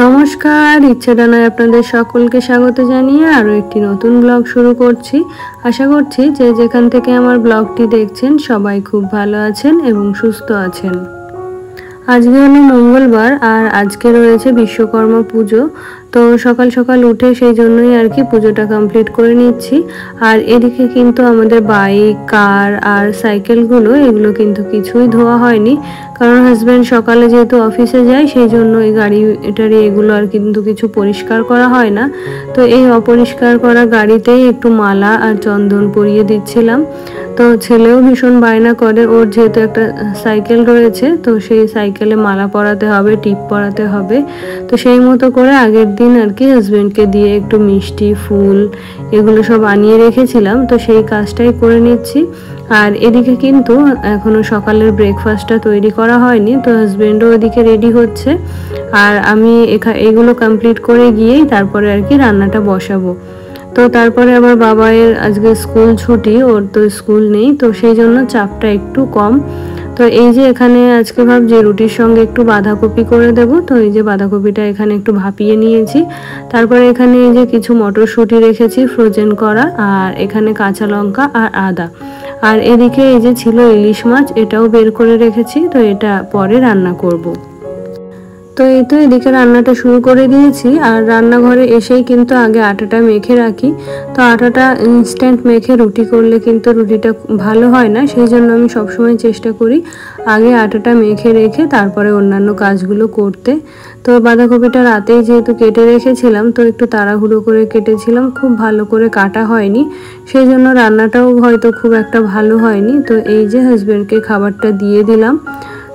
নমস্কার, ইচ্ছে ডানায় আপনাদের সকলকে স্বাগত জানিয়ে আরও একটি নতুন ব্লগ শুরু করছি। আশা করছি যে যেখান থেকে আমার ব্লগটি দেখছেন সবাই খুব ভালো আছেন এবং সুস্থ আছেন। আজকে হলো মঙ্গলবার আর আজকে রয়েছে বিশ্বকর্মা পুজো। তো সকাল সকাল উঠে সেই জন্যই আর কি পুজোটা কমপ্লিট করে নিচ্ছি। আর এদিকে কিন্তু আমাদের বাইক, কার আর সাইকেলগুলো এগুলো কিন্তু কিছুই ধোয়া হয়নি, কারণ হাজব্যান্ড সকালে যেহেতু অফিসে যায় সেই জন্য এই গাড়ি টাড়ি এগুলো আর কিন্তু কিছু পরিষ্কার করা হয় না। তো এই অপরিষ্কার করা গাড়িতেই একটু মালা আর চন্দন পরিয়ে দিচ্ছিলাম। তো ছেলেও ভীষণ বায়না করে, ওর যেহেতু একটা সাইকেল রয়েছে তো সেই সাইকেলে মালা পরাতে হবে, টিপ পরাতে হবে। তো সেই মতো করে আগের দিন আর কি হাজব্যান্ডকে দিয়ে একটু মিষ্টি, ফুল এগুলো সব আনিয়ে রেখেছিলাম, তো সেই কাজটাই করে নিচ্ছি। আর এদিকে কিন্তু এখনো সকালের ব্রেকফাস্টটা তৈরি করা হয়নি, তো হাজব্যান্ডও ওদিকে রেডি হচ্ছে। আর আমি এগুলো কমপ্লিট করে গিয়েই তারপরে আর কি রান্নাটা বসাবো। তো তারপরে আবার বাবাইয়ের আজকে স্কুল ছুটি, ওর তো স্কুল নেই, তো সেই জন্য চাপটা একটু কম। তো এই যে এখানে আজকে ভাবছি রুটির সঙ্গে একটু বাঁধাকপি করে দেব। তো এই যে বাঁধাকপিটা এখানে একটু ভাপিয়ে নিয়েছি। তারপরে এখানে এই যে কিছু মটরশুঁটি রেখেছি ফ্রোজেন করা, আর এখানে কাঁচা লঙ্কা আর আদা। আর এদিকে এই যে ছিল ইলিশ মাছ, এটাও বের করে রেখেছি, তো এটা পরে রান্না করব। তো এই তো এদিকে রান্নাটা শুরু করে দিয়েছি। আর রান্নাঘরে এসেই কিন্তু আগে আটাটা মেখে রাখি। তো আটাটা ইনস্ট্যান্ট মেখে রুটি করলে কিন্তু রুটিটা ভালো হয় না, সেই জন্য আমি সবসময় চেষ্টা করি আগে আটাটা মেখে রেখে তারপরে অন্যান্য কাজগুলো করতে। তো বাঁধাকপিটা রাতেই যেহেতু কেটে রেখেছিলাম, তো একটু তাড়াহুড়ো করে কেটেছিলাম, খুব ভালো করে কাটা হয়নি, সেই জন্য রান্নাটাও হয়তো খুব একটা ভালো হয়নি। তো এই যে হাজব্যান্ডকে খাবারটা দিয়ে দিলাম।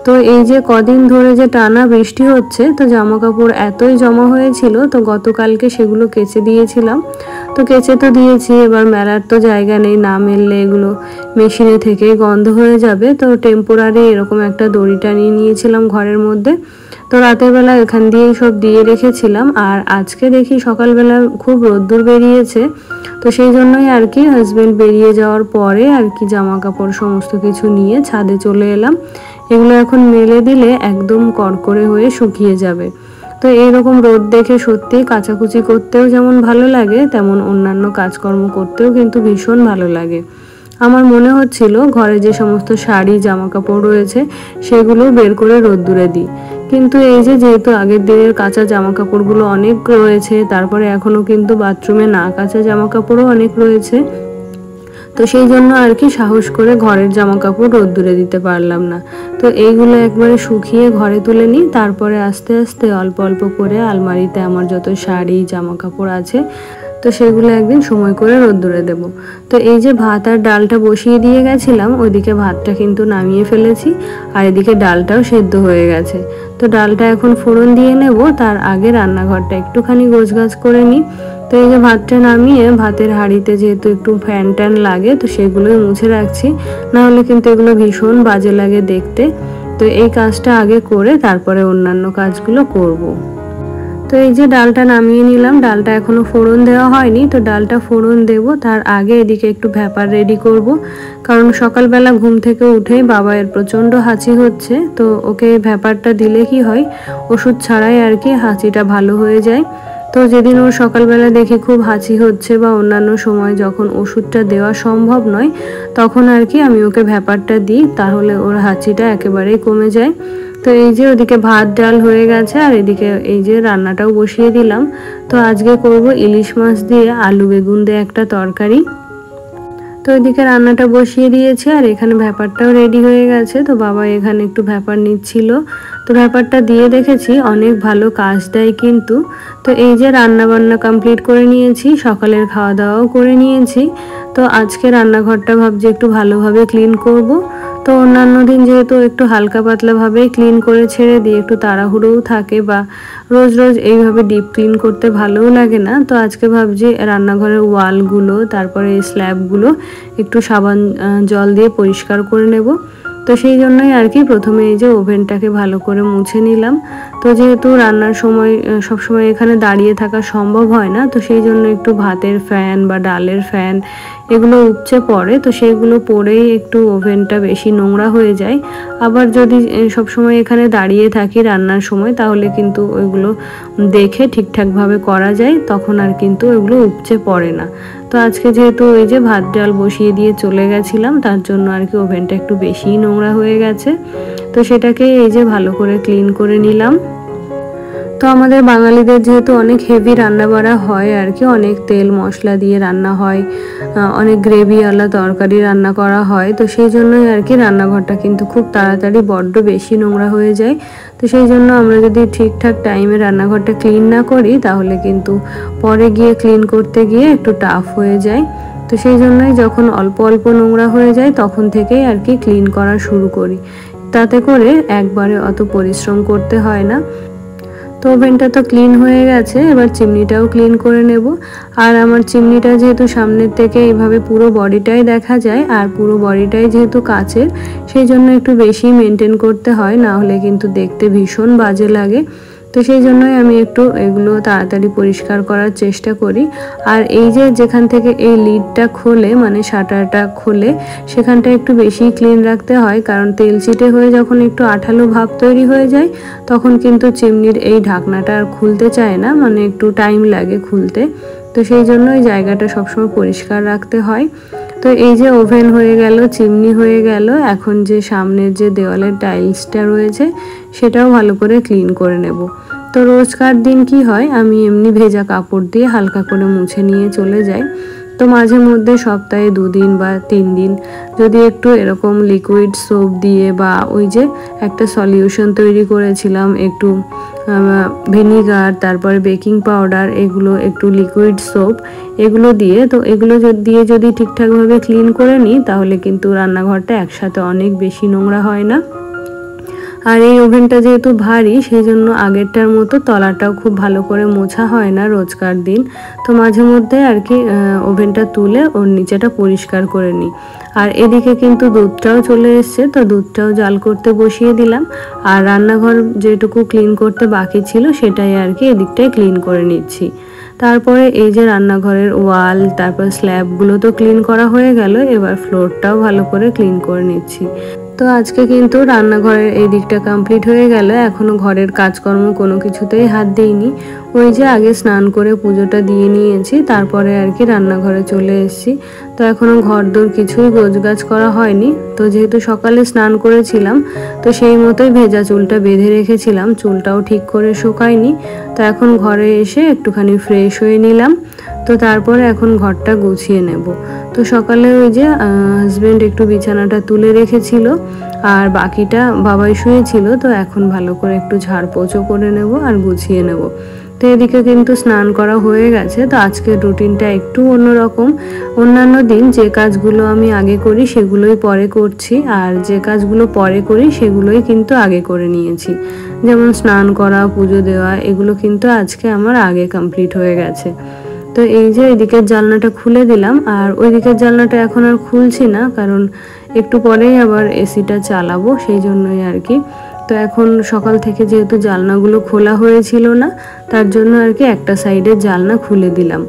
তো এই যে কদিন ধরে যে টানা বৃষ্টি হচ্ছে, তো জামা কাপড় এতই জমা হয়েছিল, তো গতকালকে সেগুলো কেচে দিয়েছিলাম। তো কেচে তো দিয়েছি, এবার মেলার তো জায়গা নেই, না মেললে এগুলো মেশিনে থেকে গন্ধ হয়ে যাবে। তো টেম্পোরারি এরকম একটা দড়ি টানিয়ে নিয়েছিলাম ঘরের মধ্যে। তো রাতের বেলা এখান দিয়েই সব দিয়ে রেখেছিলাম। আর আজকে দেখি সকালবেলা খুব রোদ্দুর বেরিয়েছে, তো সেই জন্যই আর কি হাজব্যান্ড বেরিয়ে যাওয়ার পরে আর কি জামা কাপড় সমস্ত কিছু নিয়ে ছাদে চলে এলাম। এগুলো এখন মেলে দিলে একদম কড়কড়ে হয়ে শুকিয়ে যাবে। তো এইরকম রোদ দেখে সত্যি কাচাকুচি করতেও যেমন ভালো লাগে, তেমন অন্যান্য কাজকর্ম করতেও কিন্তু ভীষণ ভালো লাগে। আমার মনে হচ্ছিল ঘরে যে সমস্ত শাড়ি, জামা কাপড় রয়েছে সেগুলো বের করে রোদ্দুরে দিই, কিন্তু এই যে যেহেতু আগের দিনের কাঁচা জামা কাপড়গুলো অনেক রয়েছে, তারপরে এখনও কিন্তু বাথরুমে না কাঁচা জামা কাপড়ও অনেক রয়েছে, তো সেই জন্য আর কি সাহস করে ঘরের জামা কাপড় রোদ্দুরে দিতে পারলাম না। তো এইগুলো একবারে শুকিয়ে ঘরে তুলে নিই, তারপরে আস্তে আস্তে অল্প অল্প করে আলমারিতে আমার যত শাড়ি, জামা কাপড় আছে তো সেগুলো একদিন সময় করে রোদ্দুরে দেব। তো এই যে ভাত আর ডালটা বসিয়ে দিয়ে গেছিলাম, ওইদিকে ভাতটা কিন্তু নামিয়ে ফেলেছি, আর এদিকে ডালটাও সেদ্ধ হয়ে গেছে। তো ডালটা এখন ফোড়ন দিয়ে নেব, তার আগে রান্নাঘরটা একটুখানি গোছগাছ করে নিই। তো এই যে ভাতটা নামিয়ে ভাতের হাঁড়িতে যেহেতু একটু ফ্যান ট্যান লাগে, তো সেগুলোই মুছে রাখছি, নাহলে কিন্তু এগুলো ভীষণ বাজে লাগে দেখতে। তো এই কাজটা আগে করে তারপরে অন্যান্য কাজগুলো করব। তো এই যে ডালটা নামিয়ে নিলাম, ডালটা এখনো ফোড়ন দেওয়া হয়নি, তো ডালটা ফোড়ন দেব তার আগে এদিকে একটু ভ্যাপার রেডি করব, কারণ সকালবেলা ঘুম থেকে উঠেই বাবায়ের প্রচণ্ড হাঁচি হচ্ছে। তো ওকে ভ্যাপারটা দিলে কি হয়, ওষুধ ছাড়াই আর কি হাঁচিটা ভালো হয়ে যায়। তো যেদিন ওর সকালবেলা দেখি খুব হাঁচি হচ্ছে বা অন্যান্য সময় যখন ওষুধটা দেওয়া সম্ভব নয়, তখন আর কি আমি ওকে ভ্যাপারটা দিই, তাহলে ওর হাঁচিটা একেবারেই কমে যায়। তো এই যে ওদিকে ভাত ডাল হয়ে গেছে, আর এদিকে এই যে রান্নাটাও বসিয়ে দিলাম। তো আজকে করব ইলিশ মাছ দিয়ে আলু বেগুন দিয়ে একটা তরকারি। তো এদিকে রান্নাটা বসিয়ে দিয়েছে, আর এখানে ভ্যাপারটাও রেডি হয়ে গেছে। তো বাবা এখানে একটু ভ্যাপার নিচ্ছিল, তো ভ্যাপারটা দিয়ে দেখেছি অনেক ভালো কাজ দেয় কিন্তু। তো এই যে রান্না বান্না কমপ্লিট করে নিয়েছি, সকালের খাওয়া দাওয়াও করে নিয়েছি। তো আজকে রান্নাঘরটা ভাবছি একটু ভালোভাবে ক্লিন করব। তো অন্যান্য দিন যেহেতু একটু হালকা পাতলাভাবেই ক্লিন করে ছেড়ে দিই, একটু তাড়াহুড়োও থাকে, বা রোজ রোজ এইভাবে ডিপ ক্লিন করতে ভালোও লাগে না। তো আজকে ভাবছি রান্নাঘরের ওয়ালগুলো, তারপরে এই স্ল্যাবগুলো একটু সাবান জল দিয়ে পরিষ্কার করে নেব। তো তো সেই জন্যই আর কি প্রথমে এই যে ওভেনটাকে ভালো করে মুছে নিলাম। তো যেহেতু রান্নার সময় সবসময় এখানে দাঁড়িয়ে থাকা সম্ভব হয় না, তো সেই জন্য একটু ভাতের ফ্যান বা ডালের ফ্যান এগুলো উপচে পড়ে, তো সেইগুলো পড়েই একটু ওভেনটা বেশি নোংরা হয়ে যায়। আবার যদি সবসময় এখানে দাঁড়িয়ে থাকি রান্নার সময়, তাহলে কিন্তু ওইগুলো দেখে ঠিকঠাকভাবে করা যায়, তখন আর কিন্তু ওইগুলো উপচে পড়ে না। তো আজকে যেহেতু ওই যে ভাত ডাল বসিয়ে দিয়ে চলে গেছিলাম, তার জন্য আর কি ওভেনটা একটু বেশিই নোংরা হয়ে গেছে। তো সেটাকে এই যে ভালো করে ক্লিন করে নিলাম। তো আমাদের বাঙালিদের যেহেতু অনেক হেভি রান্না বাড়া হয় আর কি, অনেক তেল মশলা দিয়ে রান্না হয়, অনেক গ্রেভিওয়ালা তরকারি রান্না করা হয়, তো সেই জন্যই আর কি রান্নাঘরটা কিন্তু খুব তাড়াতাড়ি বড্ড বেশি নোংরা হয়ে যায়। তো সেই জন্য আমরা যদি ঠিকঠাক টাইমে রান্নাঘরটা ক্লিন না করি, তাহলে কিন্তু পরে গিয়ে ক্লিন করতে গিয়ে একটু টাফ হয়ে যায়। তো সেই জন্যই যখন অল্প অল্প নোংরা হয়ে যায় তখন থেকেই আর কি ক্লিন করা শুরু করি, তাতে করে একবারে অত পরিশ্রম করতে হয় না। তো ওভেনটা তো ক্লিন হয়ে গেছে, এবার চিমনিটাও ক্লিন করে নেব। আর আমার চিমনিটা যেহেতু সামনের থেকে এইভাবে পুরো বডিটাই দেখা যায়, আর পুরো বডিটাই যেহেতু কাচের, সেই জন্য একটু বেশি মেনটেন করতে হয়, না হলে কিন্তু দেখতে ভীষণ বাজে লাগে। তো সেই জন্যই আমি একটু এগুলো তাড়াতাড়ি পরিষ্কার করার চেষ্টা করি। আর এই যে যেখান থেকে এই লিডটা খোলে, মানে শাটারটা খোলে, সেখানটা একটু বেশি ক্লিন রাখতে হয়, কারণ তেল চিটে হয়ে যখন একটু আঠালো ভাব তৈরি হয়ে যায়, তখন কিন্তু চিমনির এই ঢাকনাটা আর খুলতে চায় না, মানে একটু টাইম লাগে খুলতে। তো সেই জন্য এই জায়গাটা সবসময় পরিষ্কার রাখতে হয়। তো এই যে ওভেন হয়ে গেল, চিমনি হয়ে গেল, এখন যে সামনের যে দেওয়ালের টাইলসটা রয়েছে সেটাও ভালো করে ক্লিন করে নেব। তো রোজকার দিন কি হয়, আমি এমনি ভেজা কাপড় দিয়ে হালকা করে মুছে নিয়ে চলে যাই। তো মাঝে মধ্যে সপ্তাহে 2 দিন বা 3 দিন যদি একটু এরকম লিকুইড সোপ দিয়ে, বা ওই যে একটা সলিউশন তৈরি করেছিলাম একটু ভিনিগার, তারপরে বেকিং পাউডার, এগুলো একটু লিকুইড সোপ, এগুলো দিয়ে, তো এগুলো দিয়ে যদি ঠিকঠাকভাবে ক্লিন করে নিই, তাহলে কিন্তু রান্নাঘরটা একসাথে অনেক বেশি নোংরা হয় না। আর এই ওভেনটা যেহেতু ভারী, সেই জন্য আগেরটার মতো তলাটাও খুব ভালো করে মোছা হয় না রোজকার দিন। তো মাঝে মধ্যে আর কি ওভেনটা তুলে ওর নিচেটা পরিষ্কার করে নিই। আর এদিকে কিন্তু দুধটাও চলে এসছে, তো দুধটাও জাল করতে বসিয়ে দিলাম। আর রান্নাঘর যেটুকু ক্লিন করতে বাকি ছিল সেটাই আর কি এদিকটাই ক্লিন করে নিচ্ছি। তারপরে এই যে রান্নাঘরের ওয়াল, তারপর স্ল্যাবগুলো তো ক্লিন করা হয়ে গেল, এবার ফ্লোরটাও ভালো করে ক্লিন করে নিচ্ছি। তো আজকে কিন্তু রান্নাঘরের এই দিকটা কমপ্লিট হয়ে গেল, এখনো ঘরের কাজকর্ম কোনো কিছুতেই হাত দিইনি। ওই যে আগে স্নান করে পুজোটা দিয়ে নিয়েছি, তারপরে আর কি রান্নাঘরে চলে এসেছি। তো এখনো ঘরদোর কিছুই গোছগাছ করা হয়নি। তো যেহেতু সকালে স্নান করেছিলাম, তো সেই মতোই ভেজা চুলটা বেঁধে রেখেছিলাম, চুলটাও ঠিক করে শুকায়নি। তো এখন ঘরে এসে একটুখানি ফ্রেশ হয়ে নিলাম। তো তারপরে এখন ঘরটা গুছিয়ে নেব। তো সকালে ওই যে হাজব্যান্ড একটু বিছানাটা তুলে রেখেছিল, আর বাকিটা বাবাই শুয়েছিল। তো এখন ভালো করে একটু ঝাড়পোছও করে নেব আর গুছিয়ে নেব। তো এদিকে কিন্তু স্নান করা হয়ে গেছে। তো আজকের রুটিনটা একটু অন্যরকম। অন্যান্য দিন যে কাজগুলো আমি আগে করি সেগুলোই পরে করছি, আর যে কাজগুলো পরে করি সেগুলোই কিন্তু আগে করে নিয়েছি। যেমন স্নান করা, পুজো দেওয়া, এগুলো কিন্তু আজকে আমার আগে কমপ্লিট হয়ে গেছে। তো এই যে এদিকের জানলাটা খুলে দিলাম, আর ওই দিকের জানলাটা এখন আর খুলছি না, কারণ একটু পরেই আবার এসিটা চালাবো, সেই জন্যই আর কি। তো এখন সকাল থেকে যেহেতু জানলাগুলো খোলা হয়েছিল না, তার জন্য আর কি একটা সাইডের জানলা খুলে দিলাম।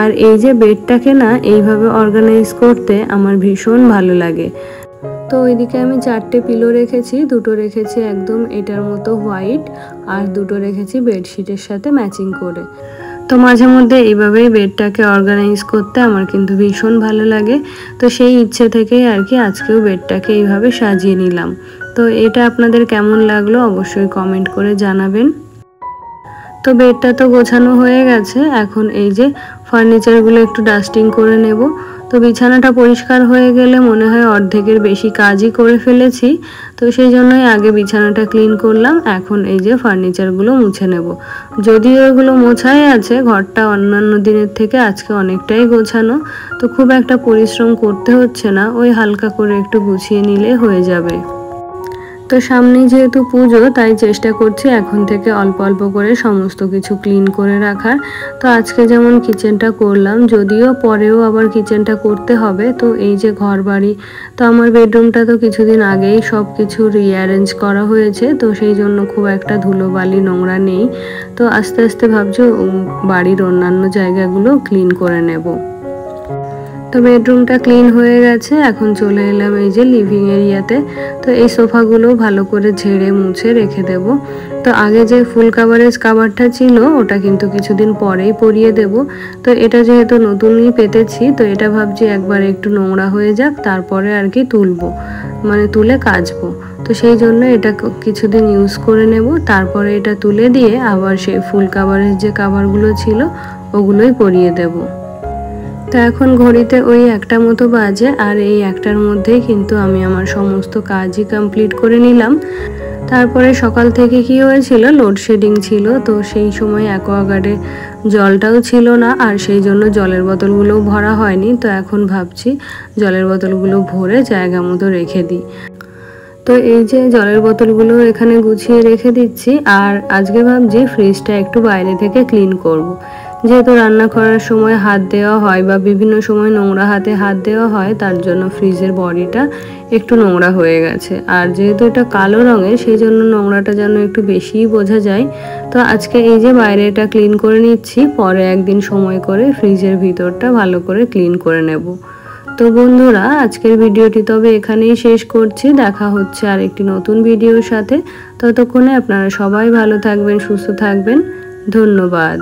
আর এই যে বেডটাকে না এইভাবে অর্গানাইজ করতে আমার ভীষণ ভালো লাগে। তো ওইদিকে আমি 4টে পিলো রেখেছি, 2টো রেখেছি একদম এটার মতো হোয়াইট, আর 2টো রেখেছি বেডশিটের সাথে ম্যাচিং করে। তো মাঝে মধ্যে এইভাবেই বেডটাকে অর্গানাইজ করতে আমার কিন্তু ভীষণ ভালো লাগে। তো সেই ইচ্ছে থেকেই আর কি আজকেও বেডটাকে এইভাবে সাজিয়ে নিলাম। তো এটা আপনাদের কেমন লাগলো অবশ্যই কমেন্ট করে জানাবেন। তো বেডটা তো গোছানো হয়ে গেছে, এখন এই যে ফার্নিচারগুলো একটু ডাস্টিং করে নেব। তো বিছানাটা পরিষ্কার হয়ে গেলে মনে হয় অর্ধেকের বেশি কাজই করে ফেলেছি। তো সেই জন্যই আগে বিছানাটা ক্লিন করলাম, এখন এই যে ফার্নিচারগুলো মুছে নেব। যদিও এগুলো মোছাই আছে, ঘরটা অন্যান্য দিনের থেকে আজকে অনেকটাই গোছানো। তো খুব একটা পরিশ্রম করতে হচ্ছে না, ওই হালকা করে একটু গুছিয়ে নিলে হয়ে যাবে। তো সামনে যেহেতু পুজো, তাই চেষ্টা করছি এখন থেকে অল্প অল্প করে সমস্ত কিছু ক্লিন করে রাখার। তো আজকে যেমন কিচেনটা করলাম, যদিও পরেও আবার কিচেনটা করতে হবে। তো এই যে ঘর বাড়ি, তো আমার বেডরুমটা তো কিছুদিন আগেই সব কিছু রিঅ্যারেঞ্জ করা হয়েছে, তো সেই জন্য খুব একটা ধুলোবালি নোংরা নেই। তো আস্তে আস্তে ভাবছি বাড়ির অন্যান্য জায়গাগুলো ক্লিন করে নেব। তো বেডরুমটা ক্লিন হয়ে গেছে, এখন চলে এলাম এই যে লিভিং এরিয়াতে। তো এই সোফাগুলো ভালো করে ঝেড়ে মুছে রেখে দেব। তো আগে যে ফুল কাভারেজ কাভারটা ছিল, ওটা কিন্তু কিছুদিন পরেই পরিয়ে দেব। তো এটা যেহেতু নতুনই পেতেছি, তো এটা ভাবছি একবার একটু নোংরা হয়ে যাক, তারপরে আর কি তুলবো, মানে তুলে কাচবো। তো সেই জন্য এটা কিছুদিন ইউজ করে নেব, তারপরে এটা তুলে দিয়ে আবার সেই ফুল কাভারেজ যে কাভারগুলো ছিল ওগুলোই পরিয়ে দেবো। তো এখন ঘড়িতে ওই 1টা মতো বাজে, আর এই 1টার মধ্যেই কিন্তু আমি আমার সমস্ত কাজই কমপ্লিট করে নিলাম। তারপরে সকাল থেকে কি হয়েছিল, লোডশেডিং ছিল। তো সেই সময় অ্যাকোয়াগার্ডে জলটাও ছিল না, আর সেই জন্য জলের বোতলগুলোও ভরা হয়নি। তো এখন ভাবছি জলের বোতলগুলো ভরে জায়গা মতো রেখে দিই। তো এই যে জলের বোতলগুলো এখানে গুছিয়ে রেখে দিচ্ছি। আর আজকে ভাবছি ফ্রিজটা একটু বাইরে থেকে ক্লিন করব। যেহেতু রান্না করার সময় হাত দেওয়া হয় বা বিভিন্ন সময় নোংরা হাতে হাত দেওয়া হয়, তার জন্য ফ্রিজের বডিটা একটু নোংরা হয়ে গেছে। আর যেহেতু এটা কালো রঙের, সেই জন্য নোংরাটা যেন একটু বেশিই বোঝা যায়। তো আজকে এই যে বাইরে এটা ক্লিন করে নিচ্ছি, পরে একদিন সময় করে ফ্রিজের ভিতরটা ভালো করে ক্লিন করে নেব। তো বন্ধুরা, আজকের ভিডিওটি তবে এখানেই শেষ করছি। দেখা হচ্ছে আর একটি নতুন ভিডিওর সাথে। ততক্ষণে আপনারা সবাই ভালো থাকবেন, সুস্থ থাকবেন। ধন্যবাদ।